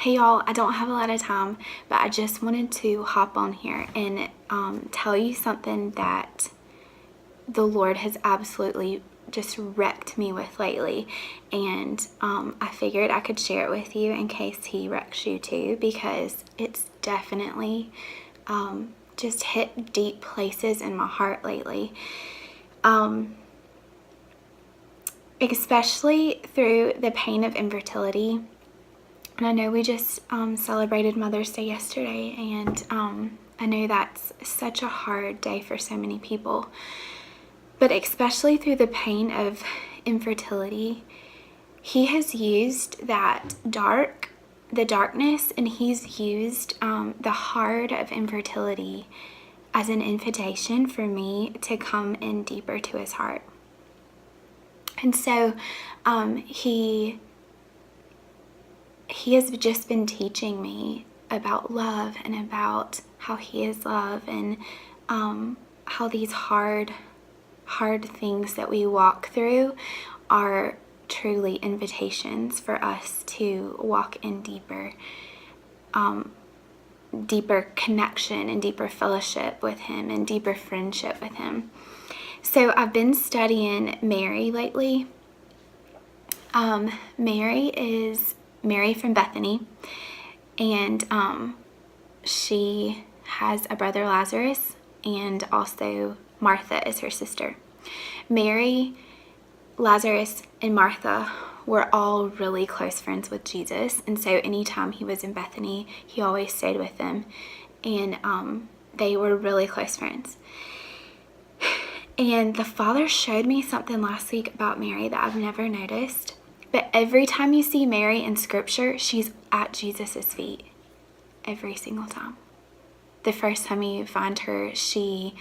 Hey y'all, I don't have a lot of time, but I just wanted to hop on here and tell you something that the Lord has absolutely just wrecked me with lately. And I figured I could share it with you in case he wrecks you too, because it's definitely just hit deep places in my heart lately. Especially through the pain of infertility. And I know we just celebrated Mother's Day yesterday, and I know that's such a hard day for so many people. But especially through the pain of infertility, he has used the darkness, and he's used the hard of infertility as an invitation for me to come in deeper to his heart. And so he has just been teaching me about love and about how he is love, and how these hard things that we walk through are truly invitations for us to walk in deeper connection and deeper fellowship with him and deeper friendship with him. So I've been studying Mary lately. Mary is Mary from Bethany, and she has a brother Lazarus, and also Martha is her sister. Mary, Lazarus, and Martha were all really close friends with Jesus, and so anytime he was in Bethany, he always stayed with them, and they were really close friends. And the Father showed me something last week about Mary that I've never noticed. But every time you see Mary in Scripture, she's at Jesus' feet. Every single time. The first time you find her, Jesus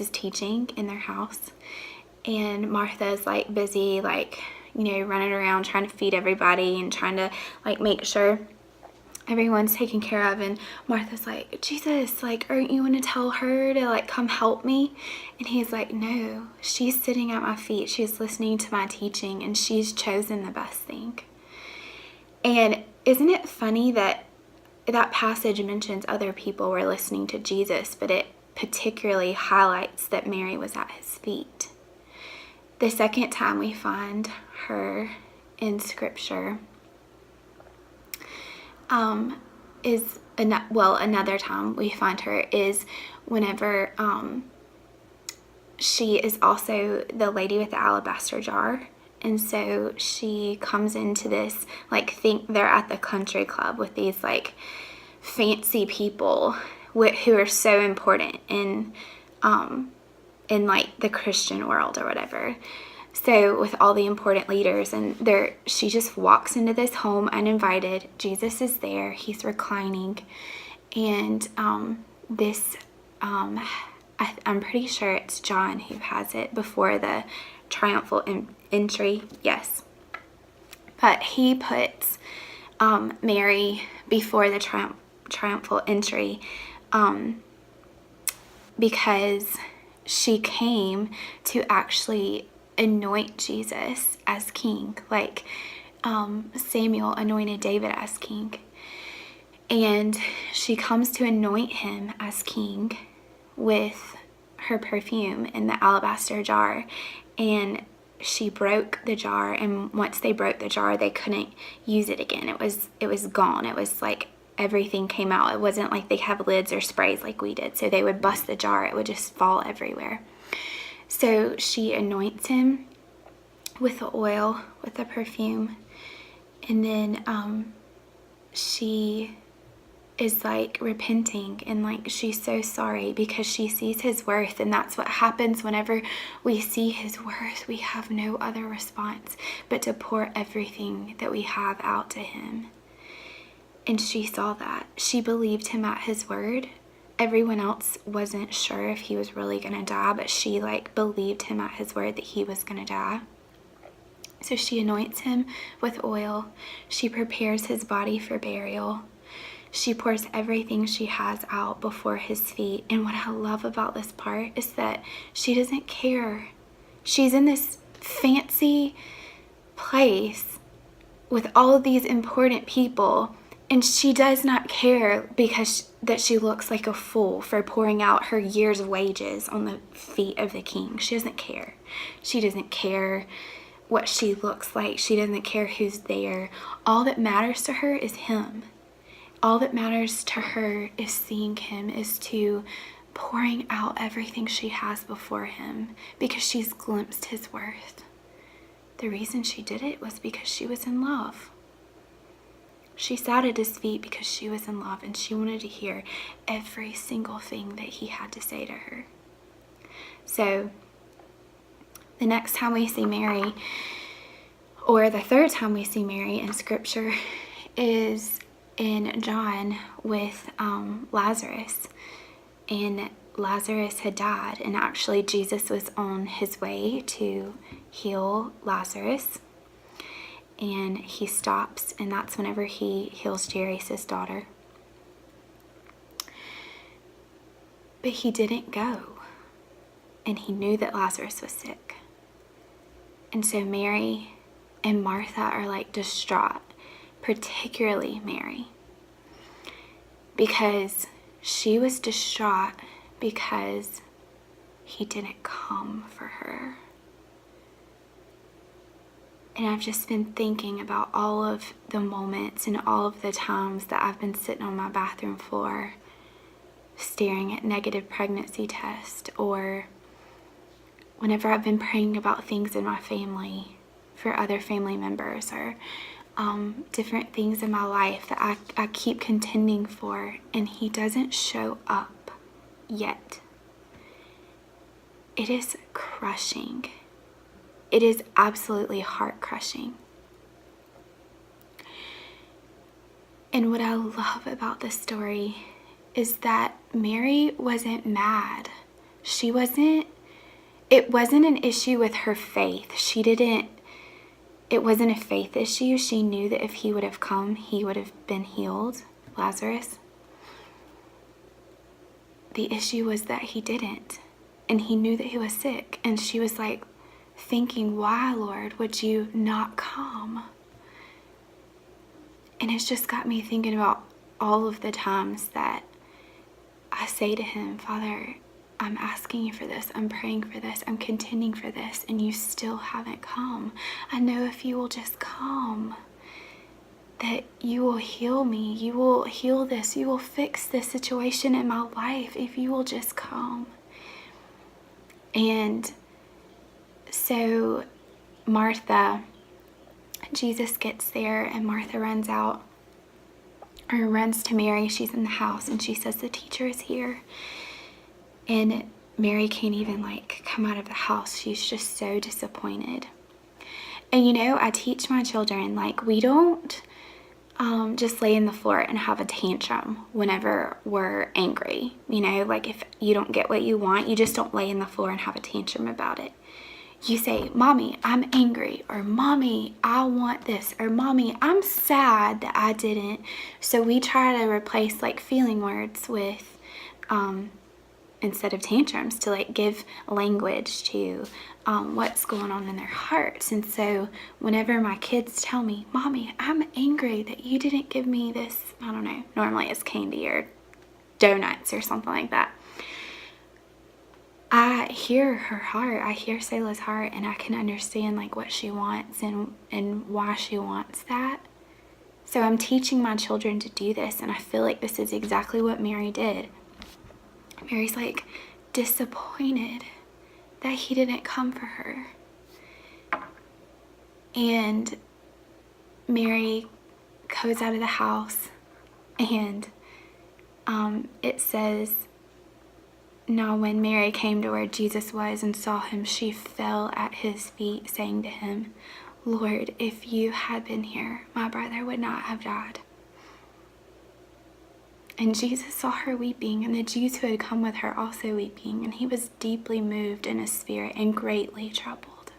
is teaching in their house. And Martha's like busy, running around trying to feed everybody and trying to make sure everyone's taken care of. And Martha's like, Jesus, aren't you going to tell her to come help me? And he's like, no, she's sitting at my feet. She's listening to my teaching, and she's chosen the best thing. And isn't it funny that that passage mentions other people were listening to Jesus, but it particularly highlights that Mary was at his feet. The second time we find her in Scripture another time we find her is whenever she is also the lady with the alabaster jar. And so she comes into this, think they're at the country club with these fancy people who are so important in the Christian world or whatever. So with all the important leaders, and she just walks into this home uninvited. Jesus is there. He's reclining. And I'm pretty sure it's John who has it before the triumphal entry. Yes. But he puts Mary before the triumphal entry because she came to actually anoint Jesus as king, Samuel anointed David as king. And she comes to anoint him as king with her perfume in the alabaster jar. And she broke the jar, and once they broke the jar, they couldn't use it again. It was gone. It was everything came out. It wasn't like they have lids or sprays like we did. So they would bust the jar. It would just fall everywhere. So she anoints him with the oil, with the perfume, and then she is repenting, and she's so sorry because she sees his worth. And that's what happens whenever we see his worth. We have no other response but to pour everything that we have out to him. And she saw that. She believed him at his word. Everyone else wasn't sure if he was really going to die, but she believed him at his word that he was going to die. So she anoints him with oil. She prepares his body for burial. She pours everything she has out before his feet. And what I love about this part is that she doesn't care. She's in this fancy place with all of these important people, and she does not care because that she looks like a fool for pouring out her year's wages on the feet of the king. She doesn't care. She doesn't care what she looks like. She doesn't care who's there. All that matters to her is him. All that matters to her is seeing him, is to pouring out everything she has before him, because she's glimpsed his worth. The reason she did it was because she was in love. She sat at his feet because she was in love, and she wanted to hear every single thing that he had to say to her. So the next time we see Mary, or the third time we see Mary in scripture, is in John with Lazarus. And Lazarus had died, and actually Jesus was on his way to heal Lazarus. And he stops, and that's whenever he heals Jairus' daughter. But he didn't go, and he knew that Lazarus was sick. And so Mary and Martha are like distraught, particularly Mary, because she was distraught because he didn't come for her. And I've just been thinking about all of the moments and all of the times that I've been sitting on my bathroom floor staring at negative pregnancy tests, or whenever I've been praying about things in my family for other family members, or different things in my life that I keep contending for, and he doesn't show up yet. It is crushing. It is absolutely heart-crushing. And what I love about this story is that Mary wasn't mad. It wasn't an issue with her faith. It wasn't a faith issue. She knew that if he would have come, he would have been healed, Lazarus. The issue was that he didn't. And he knew that he was sick. And she was like, thinking, why, Lord, would you not come? And it's just got me thinking about all of the times that I say to him, Father, I'm asking you for this, I'm praying for this, I'm contending for this, and you still haven't come. I know if you will just come, that you will heal me, you will heal this, you will fix this situation in my life if you will just come. And so Martha, Jesus gets there, and Martha runs to Mary. She's in the house, and she says, the teacher is here. And Mary can't even come out of the house. She's just so disappointed. And I teach my children, we don't just lay in the floor and have a tantrum whenever we're angry. If you don't get what you want, you just don't lay in the floor and have a tantrum about it. You say, Mommy, I'm angry, or Mommy, I want this, or Mommy, I'm sad that I didn't. So we try to replace feeling words with, instead of tantrums, to give language to what's going on in their hearts. And so whenever my kids tell me, Mommy, I'm angry that you didn't give me this, I don't know, normally it's candy or donuts or something like that. I hear her heart. I hear Selah's heart, and I can understand what she wants and why she wants that. So I'm teaching my children to do this, and I feel like this is exactly what Mary did. Mary's disappointed that he didn't come for her. And Mary goes out of the house, and it says, now when Mary came to where Jesus was and saw him, she fell at his feet, saying to him, Lord, if you had been here, my brother would not have died. And Jesus saw her weeping, and the Jews who had come with her also weeping, and he was deeply moved in his spirit and greatly troubled.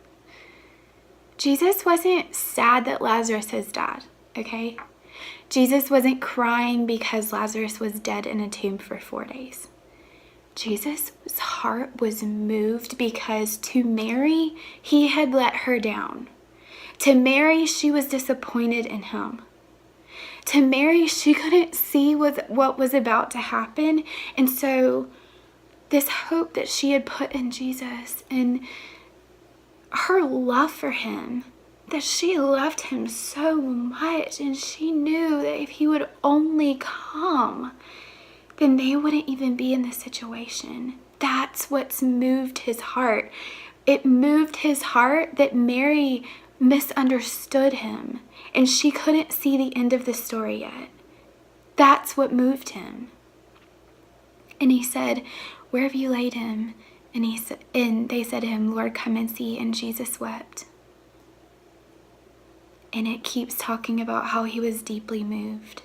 Jesus wasn't sad that Lazarus has died, okay? Jesus wasn't crying because Lazarus was dead in a tomb for 4 days. Jesus' heart was moved because to Mary, he had let her down. To Mary, she was disappointed in him. To Mary, she couldn't see what was about to happen. And so this hope that she had put in Jesus and her love for him, that she loved him so much, and she knew that if he would only come, then they wouldn't even be in this situation. That's what's moved his heart. It moved his heart that Mary misunderstood him and she couldn't see the end of the story yet. That's what moved him. And he said, "Where have you laid him?" And they said to him, "Lord, come and see." And Jesus wept. And it keeps talking about how he was deeply moved.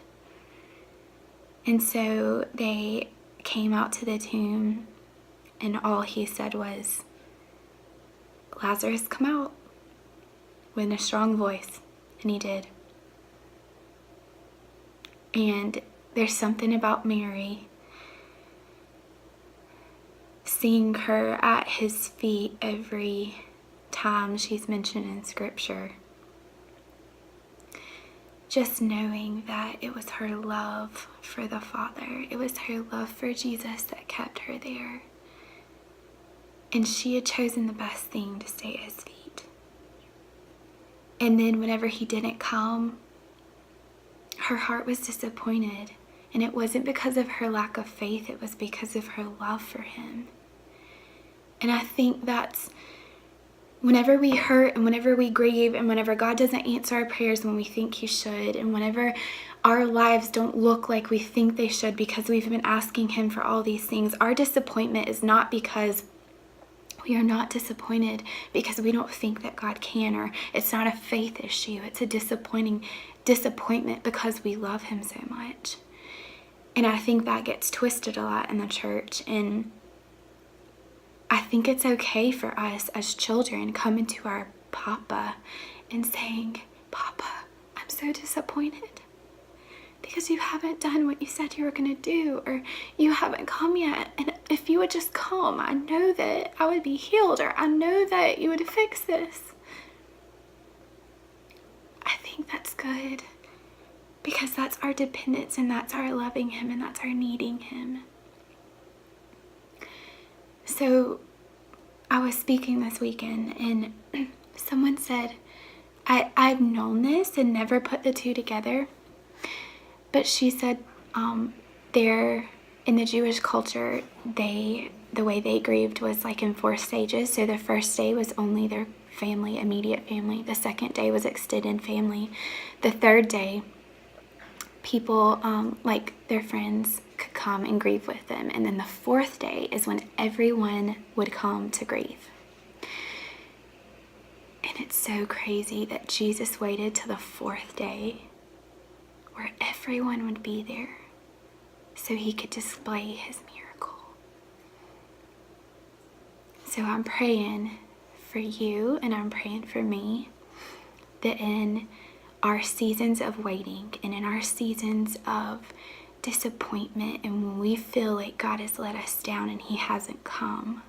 And so they came out to the tomb, and all he said was, "Lazarus, come out," in a strong voice. And he did. And there's something about Mary, seeing her at his feet every time she's mentioned in Scripture. Just knowing that it was her love for the Father, it was her love for Jesus that kept her there. And she had chosen the best thing to stay at his feet. And then whenever he didn't come, her heart was disappointed. And it wasn't because of her lack of faith, it was because of her love for him. And I think that's whenever we hurt and whenever we grieve and whenever God doesn't answer our prayers when we think he should, and whenever our lives don't look like we think they should because we've been asking him for all these things, our disappointment is not because we are not disappointed because we don't think that God can, or it's not a faith issue. It's a disappointment because we love him so much. And I think that gets twisted a lot in the church. And I think it's okay for us as children coming to our Papa and saying, "Papa, I'm so disappointed because you haven't done what you said you were going to do, or you haven't come yet. And if you would just come, I know that I would be healed, or I know that you would fix this." I think that's good because that's our dependence and that's our loving him and that's our needing him. So I was speaking this weekend and someone said, I've known this and never put the two together. But she said there in the Jewish culture, the way they grieved was like in 4 stages. So the first day was only their family, immediate family. The second day was extended family. The third day, people like their friends could come and grieve with them. And then the 4th day is when everyone would come to grieve. And it's so crazy that Jesus waited till the 4th day where everyone would be there so he could display his miracle. So I'm praying for you and I'm praying for me that in our seasons of waiting and in our seasons of disappointment and when we feel like God has let us down and he hasn't come,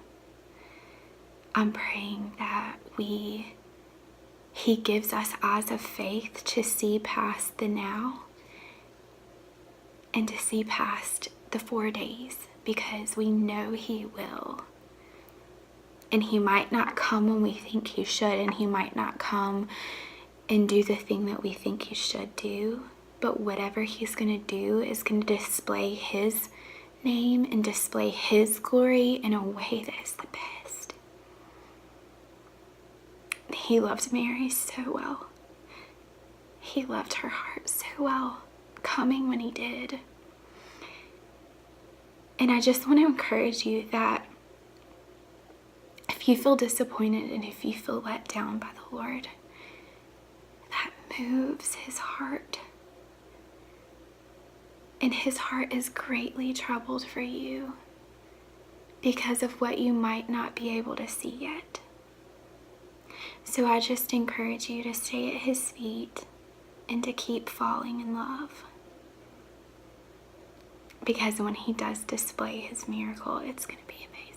I'm praying that he gives us eyes of faith to see past the now and to see past the 4 days, because we know he will. And he might not come when we think he should, and he might not come and do the thing that we think he should do, but whatever he's going to do is going to display his name and display his glory in a way that is the best. He loved Mary so well. He loved her heart so well, coming when he did. And I just want to encourage you that if you feel disappointed and if you feel let down by the Lord, that moves his heart. And his heart is greatly troubled for you because of what you might not be able to see yet. So I just encourage you to stay at his feet and to keep falling in love. Because when he does display his miracle, it's going to be amazing.